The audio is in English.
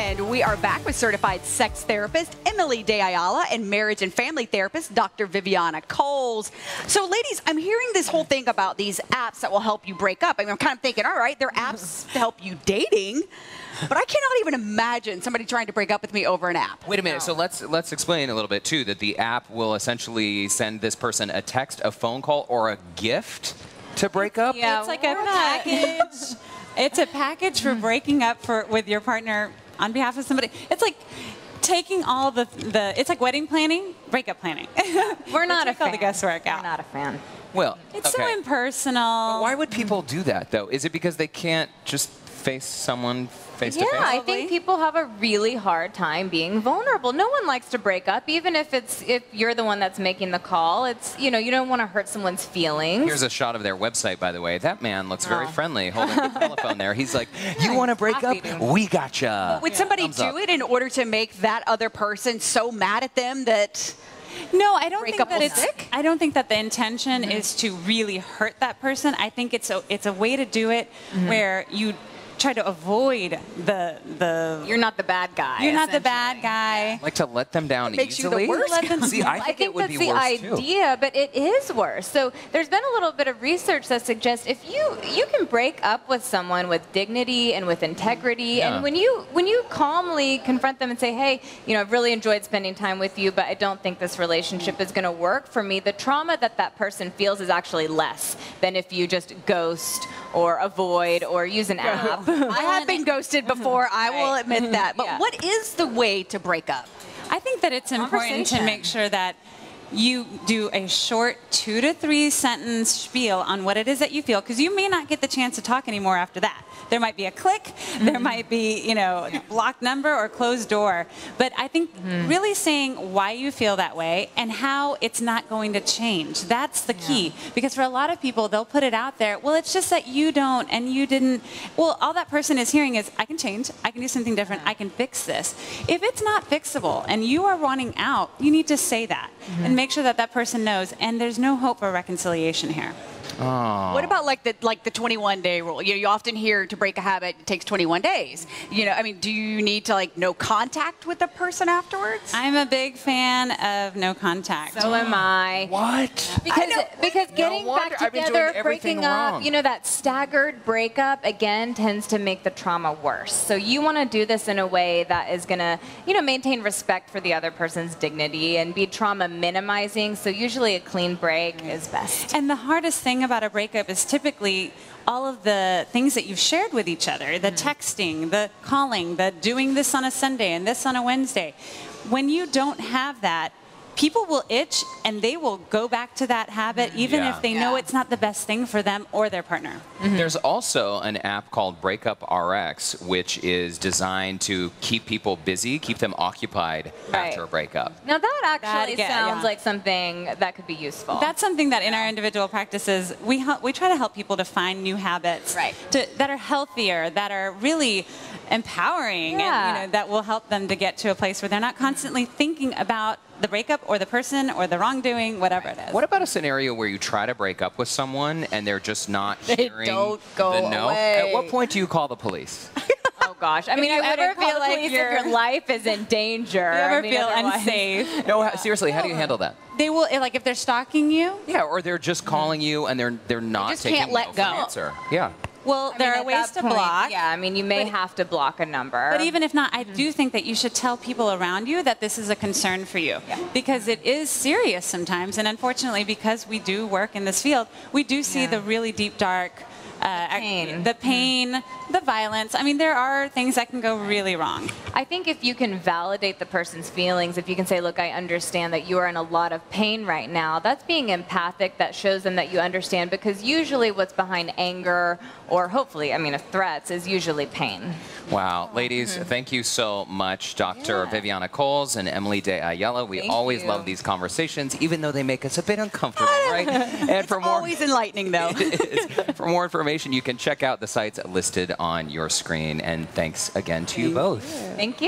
And we are back with certified sex therapist Emily De Ayala and marriage and family therapist Dr. Viviana Coles. So ladies, I'm hearing this whole thing about these apps that will help you break up. I mean, I'm kind of thinking, all right, they're apps to help you dating, but I cannot even imagine somebody trying to break up with me over an app. Wait a minute. So let's explain a little bit too, that the app will essentially send this person a text, a phone call, or a gift to break up? Yeah, it's like a package. It's a package for breaking up with your partner on behalf of somebody. It's like taking all the it's like wedding planning, breakup planning. We're not a fan. All the guesswork out. We're not a fan. Well, It's okay. so impersonal. But why would people do that though? Is it because they can't just face someone face to face? Yeah, I think people have a really hard time being vulnerable. No one likes to break up, even if you're the one that's making the call. It's, you know, you don't want to hurt someone's feelings. Here's a shot of their website, by the way. That man looks very friendly holding the telephone there. He's like, you want to break up? We gotcha. Would somebody do it in order to make that other person so mad at them that... No, I don't think Breakup that will it's. stick? I don't think that the intention is to really hurt that person. I think it's a way to do it where you try to avoid the. You're not the bad guy. You're not the bad guy. Like to let them down makes you the easily? worst Let them- See, I I think it think would that's be the worse too. idea, but it is worse. So there's been a little bit of research that suggests if you can break up with someone with dignity and with integrity, Yeah. and when you calmly confront them and say, hey, you know, I've really enjoyed spending time with you, but I don't think this relationship is going to work for me, the trauma that person feels is actually less than if you just ghost or avoid or use an app. I have been ghosted before, I will admit that. But Yeah. what is the way to break up? I think that it's important to Conversation. make sure that you do a short 2 to 3 sentence spiel on what it is that you feel, because you may not get the chance to talk anymore after that. There might be a click, there might be, you know, blocked number or closed door. But I think really saying why you feel that way and how it's not going to change. That's the key. Because for a lot of people, they'll put it out there, well, it's just that you don't and you didn't. Well, all that person is hearing is, I can change, I can do something different, I can fix this. If it's not fixable and you are wanting out, you need to say that and make sure that that person knows. And there's no hope for reconciliation here. Oh. What about like the 21-day rule? You know, you often hear to break a habit, it takes 21 days. You know, I mean, do you need to like no contact with the person afterwards? I'm a big fan of no contact. So am I. What? Because getting wonder. back I've been doing together, everything breaking up, wrong. you know, that staggered breakup again tends to make the trauma worse. So you want to do this in a way that is going to, you know, maintain respect for the other person's dignity and be trauma minimizing. So usually a clean break is best. And the hardest thing about a breakup is typically all of the things that you've shared with each other, the texting, the calling, the doing this on a Sunday and this on a Wednesday. When you don't have that, people will itch and they will go back to that habit even if they know it's not the best thing for them or their partner. There's also an app called Breakup RX, which is designed to keep people busy, keep them occupied after a breakup. Now that actually sounds yeah. like something that could be useful. That's something that in our individual practices, we try to help people to find new habits that are healthier, that are really empowering, and you know, that will help them to get to a place where they're not constantly thinking about the breakup or the person or the wrongdoing, whatever it is. What about a scenario where you try to break up with someone and they're just not hearing don't go the no? away. At what point do you call the police? Oh gosh. I mean, you I ever wouldn't feel call the like police you're- if your life is in danger. You ever I mean, feel otherwise- unsafe? No, seriously, how do you handle that? They will, like if they're stalking you, Yeah, or they're just calling you and they're not just taking can't let no for an go. answer. Yeah. well, I there mean, are at ways that to point, block. Yeah, I mean, you may have to block a number. But even if not, I do think that you should tell people around you that this is a concern for you. Because it is serious sometimes. And unfortunately, because we do work in this field, we do see the really deep, dark pain. The violence. I mean, there are things that can go really wrong. I think if you can validate the person's feelings, if you can say, look, I understand that you are in a lot of pain right now, that's being empathic. That shows them that you understand, because usually what's behind anger or hopefully, I mean, threats is usually pain. Wow. Ladies, thank you so much, Dr. Viviana Coles and Emily De Ayala. We always love these conversations, even though they make us a bit uncomfortable, right? And for more, Always enlightening, though. for more information, you can check out the sites listed on your screen. And thanks again to you both. Thank you.